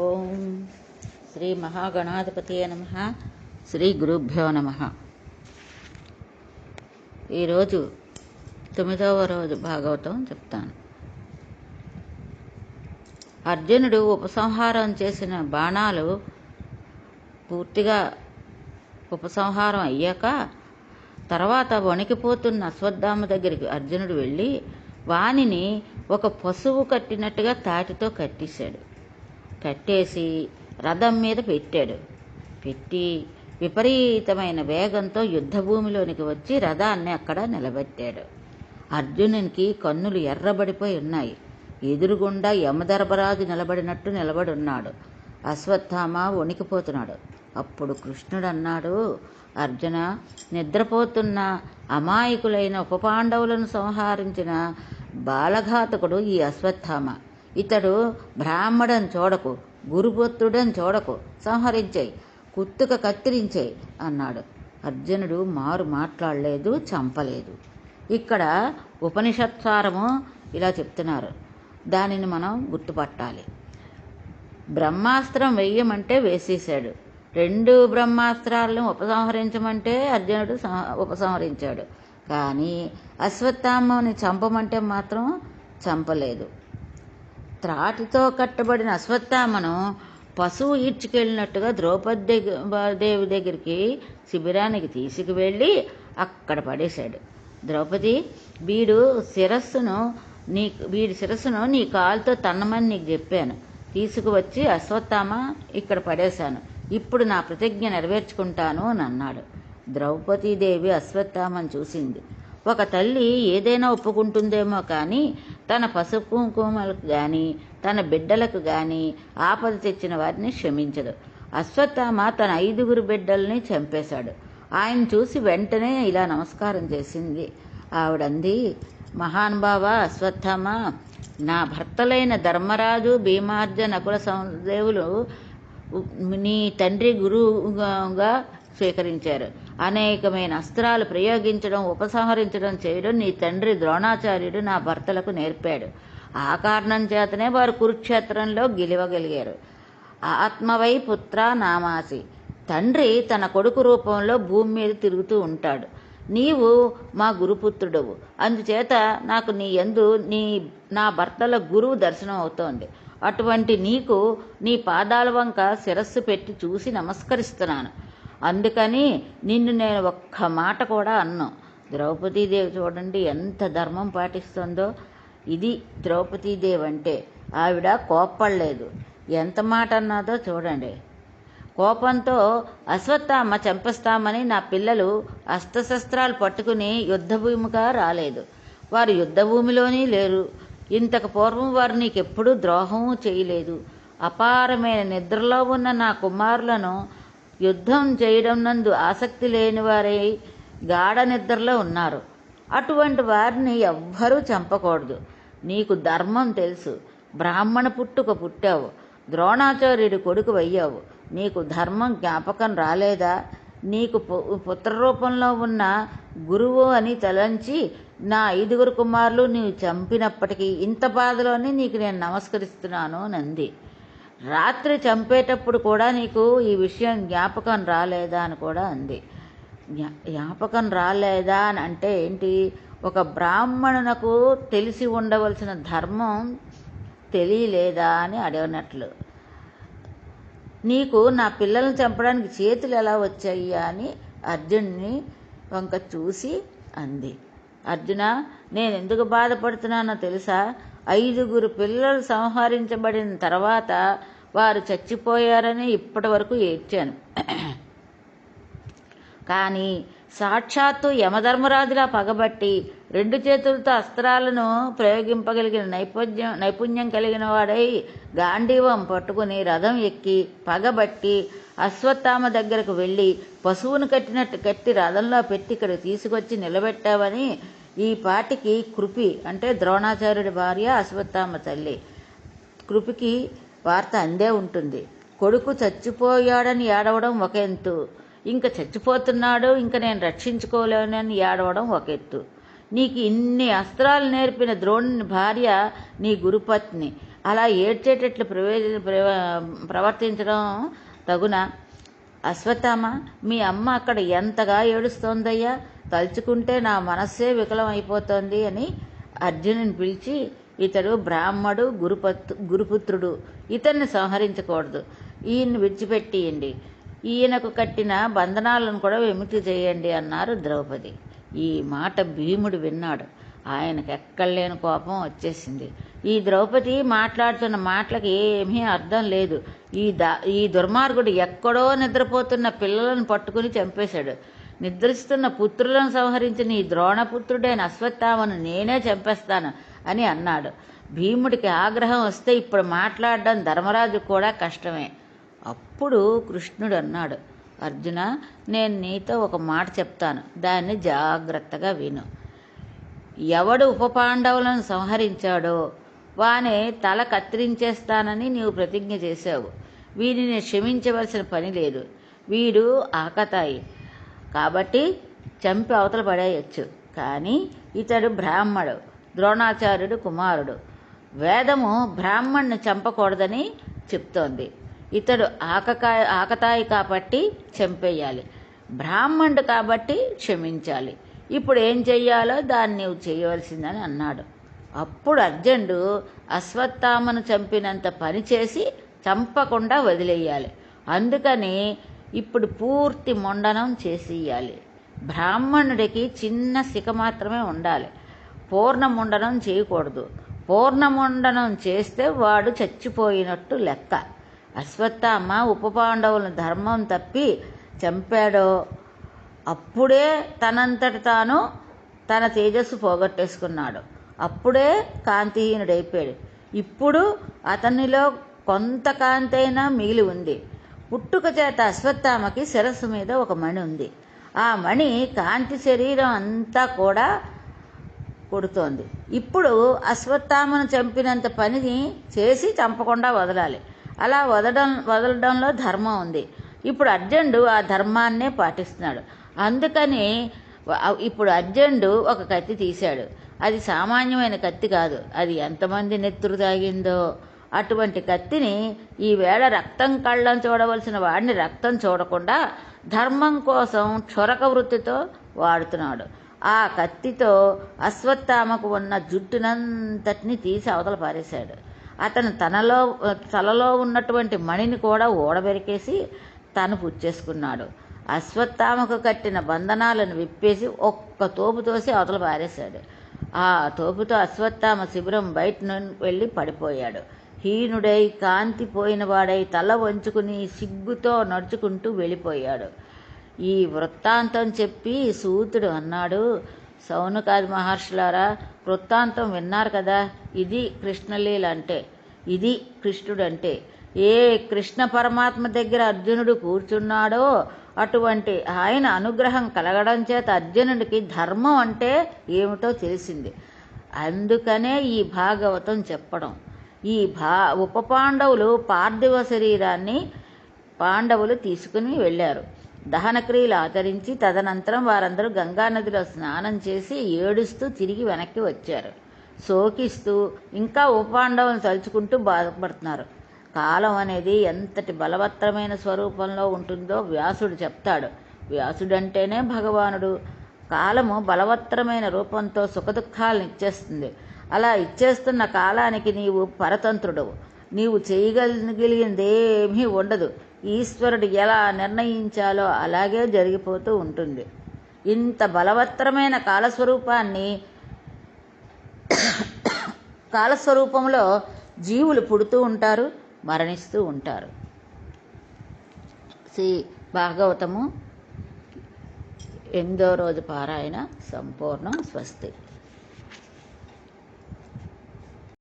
ఓం శ్రీ మహాగణాధిపతియే నమః. శ్రీ గురుభ్యో నమః. ఈరోజు 9వ రోజు భాగవతం చెప్తాను. అర్జునుడు ఉపసంహారం చేసిన బాణాలు పూర్తిగా ఉపసంహారం అయ్యాక తర్వాత వణికిపోతున్న అశ్వత్థామ దగ్గరికి అర్జునుడు వెళ్ళి వానిని ఒక పశువు కట్టినట్టుగా తాటితో కట్టేసి రథం మీద పెట్టి విపరీతమైన వేగంతో యుద్ధభూమిలోనికి వచ్చి రథాన్ని అక్కడ నిలబెట్టాడు. అర్జునునికి కన్నులు ఎర్రబడిపోయి ఉన్నాయి. ఎదురుగుండా యమధర్మరాజు నిలబడి ఉన్నాడు. అశ్వత్థామ వణికిపోతున్నాడు. అప్పుడు కృష్ణుడు అన్నాడు, అర్జున, నిద్రపోతున్న అమాయకులైన ఉపపాండవులను సంహరించిన బాలఘాతకుడు ఈ అశ్వత్థామ. ఇతడు బ్రాహ్మడని చూడకు, గురుపుత్రుడని చూడకు, సంహరించేయి, కుత్తుక కత్తిరించేయి అన్నాడు. అర్జునుడు మాట్లాడలేదు, చంపలేదు. ఇక్కడ ఉపనిషత్సారము ఇలా చెప్తున్నారు. దానిని మనం గుర్తుపట్టాలి. బ్రహ్మాస్త్రం వెయ్యమంటే వేసేశాడు. 2 బ్రహ్మాస్త్రాలను ఉపసంహరించమంటే అర్జునుడు ఉపసంహరించాడు. కానీ అశ్వత్థామని చంపమంటే మాత్రం చంపలేదు. త్రాటితో కట్టబడిన అశ్వత్థామను పశువు ఈడ్చుకెళ్ళినట్టుగా ద్రౌపదీదేవి దగ్గరికి శిబిరానికి తీసుకువెళ్ళి అక్కడ పడేశాడు. ద్రౌపది, వీడి శిరస్సును నీ కాలుతో తన్నమని నీకు చెప్పాను. తీసుకువచ్చి అశ్వత్థామ ఇక్కడ పడేశాను. ఇప్పుడు నా ప్రతిజ్ఞ నెరవేర్చుకుంటాను అని అన్నాడు. ద్రౌపదీదేవి అశ్వత్థామను చూసింది. ఒక తల్లి ఏదైనా ఒప్పుకుంటుందేమో కానీ తన పసుపు కుంకుమలకు కానీ తన బిడ్డలకు కానీ ఆపద తెచ్చిన వారిని క్షమించదు. అశ్వత్థామ తన 5 బిడ్డల్ని చంపేశాడు. ఆయన చూసి వెంటనే ఇలా నమస్కారం చేసింది. ఆవిడంది, మహానుభావ అశ్వత్థామ, నా భర్తలైన ధర్మరాజు, భీమార్జున, నకుల సహదేవులు నీ తండ్రి గురువుగా స్వీకరించారు. అనేకమైన అస్త్రాలు ప్రయోగించడం, ఉపసంహరించడం చేయడం నీ తండ్రి ద్రోణాచార్యుడు నా భర్తలకు నేర్పాడు. ఆ కారణం చేతనే వారు కురుక్షేత్రంలో గెలవగలిగారు. ఆత్మవై పుత్ర నామాసి. తండ్రి తన కొడుకు రూపంలో భూమి మీద తిరుగుతూ ఉంటాడు. నీవు మా గురుపుత్రుడవు. అందుచేత నాకు నీ యందు నా భర్తల గురువు దర్శనం అవుతోంది. అటువంటి నీకు నీ పాదాల వంక శిరస్సు పెట్టి చూసి నమస్కరిస్తున్నాను. అందుకని నిన్ను నేను ఒక్క మాట కూడా అన్నాను. ద్రౌపదీదేవి చూడండి ఎంత ధర్మం పాటిస్తుందో. ఇది ద్రౌపదీదేవి అంటే. ఆవిడ కోప్పడలేదు. ఎంత మాట అన్నదో చూడండి. కోపంతో అశ్వత్థామ చంపేస్తామని నా పిల్లలు అస్త్రశస్త్రాలు పట్టుకుని యుద్ధభూమిగా రాలేదు. వారు యుద్ధభూమిలోనే లేరు. ఇంతకు పూర్వం వారు నీకెప్పుడూ ద్రోహం చేయలేదు. అపారమైన నిద్రలో ఉన్న నా కుమారులను యుద్ధం చేయడం నందు ఆసక్తి లేని వారై గాఢ నిద్రలో ఉన్నారు. అటువంటి వారిని ఎవ్వరూ చంపకూడదు. నీకు ధర్మం తెలుసు. బ్రాహ్మణ పుట్టావు. ద్రోణాచార్యుడి కొడుకు అయ్యావు. నీకు ధర్మం జ్ఞాపకం రాలేదా? నీకు పుత్రరూపంలో ఉన్న గురువు అని తలంచి నా 5 కుమారులు నీవు చంపినప్పటికీ ఇంత బాధలోనే నీకు నేను నమస్కరిస్తున్నాను నంది. రాత్రి చంపేటప్పుడు కూడా నీకు ఈ విషయం జ్ఞాపకం రాలేదా అని కూడా అంది. జ్ఞాపకం రాలేదా అని అంటే ఏంటి? ఒక బ్రాహ్మణునకు తెలిసి ఉండవలసిన ధర్మం తెలియలేదా అని అడిగినట్లు. నీకు నా పిల్లల్ని చంపడానికి చేతులు ఎలా వచ్చాయి అని అర్జునుని వంక చూసి అంది. అర్జున, నేను ఎందుకు బాధపడుతున్నానో తెలుసా? 5 పిల్లలు సంహరించబడిన తర్వాత వారు చచ్చిపోయారని ఇప్పటి వరకు ఏడ్చాను. కానీ సాక్షాత్తు యమధర్మరాజులా పగబట్టి 2 చేతులతో అస్త్రాలను ప్రయోగింపగలిగిన నైపుణ్యం కలిగిన వాడై గాంధీవం పట్టుకుని రథం ఎక్కి పగబట్టి అశ్వత్థామ దగ్గరకు వెళ్ళి పశువును కట్టినట్టు కట్టి రథంలో పెట్టి ఇక్కడ తీసుకొచ్చి నిలబెట్టావని ఈ పాటికి కృపి అంటే ద్రోణాచార్యుడి భార్య అశ్వత్థామ తల్లి కృపికి వార్త అందే ఉంటుంది. కొడుకు చచ్చిపోయాడని ఏడవడం ఒక ఎత్తు, ఇంకా చచ్చిపోతున్నాడు, ఇంకా నేను రక్షించుకోలేనని ఏడవడం ఒక ఎత్తు. నీకు ఇన్ని అస్త్రాలు నేర్పిన ద్రోణుని భార్య నీ గురుపత్ని. అలా ఏడ్చేటట్లు ప్రవర్తించడం తగునా? అశ్వత్థామ, మీ అమ్మ అక్కడ ఎంతగా ఏడుస్తోందయ్యా, తలుచుకుంటే నా మనస్సే వికలం అయిపోతోంది అని అర్జునుని పిలిచి, ఇతడు బ్రాహ్మడు, గురుపుత్రుడు, ఇతన్ని సంహరించకూడదు, ఈయన్ని విడిచిపెట్టియండి, ఈయనకు కట్టిన బంధనాలను కూడా విముక్తి చేయండి అన్నారు ద్రౌపది. ఈ మాట భీముడు విన్నాడు. ఆయనకు ఎక్కడలేని కోపం వచ్చేసింది. ఈ ద్రౌపది మాట్లాడుతున్న మాటలకు ఏమీ అర్థం లేదు. ఈ దుర్మార్గుడు ఎక్కడో నిద్రపోతున్న పిల్లలను పట్టుకుని చంపేశాడు. నిద్రిస్తున్న పుత్రులను సంహరించిన ఈ ద్రోణపుత్రుడైన అశ్వత్థామను నేనే చంపేస్తాను అని అన్నాడు. భీముడికి ఆగ్రహం వస్తే ఇప్పుడు మాట్లాడడం ధర్మరాజు కూడా కష్టమే. అప్పుడు కృష్ణుడు అన్నాడు, అర్జున, నేను నీతో ఒక మాట చెప్తాను, దాన్ని జాగ్రత్తగా విను. ఎవడు ఉపపాండవులను సంహరించాడో వాని తల కత్తిరించేస్తానని నీవు ప్రతిజ్ఞ చేశావు. వీడిని క్షమించవలసిన పని లేదు. వీడు ఆకతాయి కాబట్టి చంపి అవతల పడేయచ్చు. కానీ ఇతడు బ్రాహ్మడు, ద్రోణాచార్యుడు కుమారుడు. వేదము బ్రాహ్మణ్ణి చంపకూడదని చెప్తోంది. ఇతడు ఆకతాయి కాబట్టి చంపేయాలి, బ్రాహ్మణుడు కాబట్టి క్షమించాలి. ఇప్పుడు ఏం చెయ్యాలో దాన్ని నీవు చేయవలసిందని అన్నాడు. అప్పుడు అర్జునుడు అశ్వత్థామను చంపినంత పని చేసి చంపకుండా వదిలేయాలి. అందుకని ఇప్పుడు పూర్తి మొండనం చేసేయాలి. బ్రాహ్మణుడికి చిన్న శిఖ మాత్రమే ఉండాలి, పూర్ణ ముండనం చేయకూడదు. పూర్ణ ముండనం చేస్తే వాడు చచ్చిపోయినట్టు లెక్క. అశ్వత్థామ ఉపపాండవులను ధర్మం తప్పి చంపాడో అప్పుడే తనంతట తాను తన తేజస్సు పోగొట్టేసుకున్నాడు. అప్పుడే కాంతిహీనుడైపోయాడు. ఇప్పుడు అతనిలో కొంత కాంతి అయినా మిగిలి ఉంది. పుట్టుక చేత అశ్వత్థామకి శిరస్సు మీద ఒక మణి ఉంది. ఆ మణి కాంతి శరీరం అంతా కూడా కొడుతోంది. ఇప్పుడు అశ్వత్థామను చంపినంత పనిని చేసి చంపకుండా వదలాలి. అలా వదలడంలో ధర్మం ఉంది. ఇప్పుడు అర్జునుడు ఆ ధర్మాన్నే పాటిస్తున్నాడు. అందుకని ఇప్పుడు అర్జునుడు ఒక కత్తి తీశాడు. అది సామాన్యమైన కత్తి కాదు, అది ఎంతమంది నెత్తురు తాగిందో అటువంటి కత్తిని ఈవేళ రక్తం కళ్ళం చూడవలసిన వాడిని రక్తం చూడకుండా ధర్మం కోసం క్షురక వృత్తితో వాడుతున్నాడు. ఆ కత్తితో అశ్వత్థామకు ఉన్న జుట్టునంతటిని తీసి అవతల పారేశాడు. అతను తలలో ఉన్నటువంటి మణిని కూడా ఊడబెరికేసి తను పుచ్చేసుకున్నాడు. అశ్వత్థామకు కట్టిన బంధనాలను విప్పేసి ఒక్క తోపు తోసి అవతల పారేశాడు. ఆ తోపుతో అశ్వత్థామ శిబిరం బయట వెళ్ళి పడిపోయాడు. హీనుడై కాంతి పోయినవాడై తల వంచుకుని సిగ్గుతో నడుచుకుంటూ వెళ్ళిపోయాడు. ఈ వృత్తాంతం చెప్పి సూతుడు అన్నాడు, సౌనకాది మహర్షులారా, వృత్తాంతం విన్నారు కదా, ఇది కృష్ణలీల అంటే, ఇది కృష్ణుడంటే. ఏ కృష్ణ పరమాత్మ దగ్గర అర్జునుడు కూర్చున్నాడో అటువంటి ఆయన అనుగ్రహం కలగడం చేత అర్జునుడికి ధర్మం అంటే ఏమిటో తెలిసింది. అందుకనే ఈ భాగవతం చెప్పడం. ఈ ఉపపాండవులు పార్థివ శరీరాన్ని పాండవులు తీసుకుని వెళ్ళారు. దహన క్రియలు ఆచరించి తదనంతరం వారందరూ గంగానదిలో స్నానం చేసి ఏడుస్తూ తిరిగి వెనక్కి వచ్చారు. శోకిస్తూ ఇంకా ఉపపాండవులను తలుచుకుంటూ బాధపడుతున్నారు. కాలం అనేది ఎంతటి బలవత్తరమైన స్వరూపంలో ఉంటుందో వ్యాసుడు చెప్తాడు. వ్యాసుడంటేనే భగవానుడు. కాలము బలవత్తరమైన రూపంతో సుఖదుఖాలను ఇచ్చేస్తుంది. అలా ఇచ్చేస్తున్న కాలానికి నీవు పరతంత్రుడవు. నీవు చేయగలిగిందేమీ ఉండదు. ఈశ్వరుడు ఎలా నిర్ణయించాలో అలాగే జరిగిపోతూ ఉంటుంది. ఇంత బలవత్తరమైన కాలస్వరూపంలో జీవులు పుడుతూ ఉంటారు, మరణిస్తూ ఉంటారు. శ్రీ భాగవతము 8వ రోజు పారాయణ సంపూర్ణం. స్వస్తి.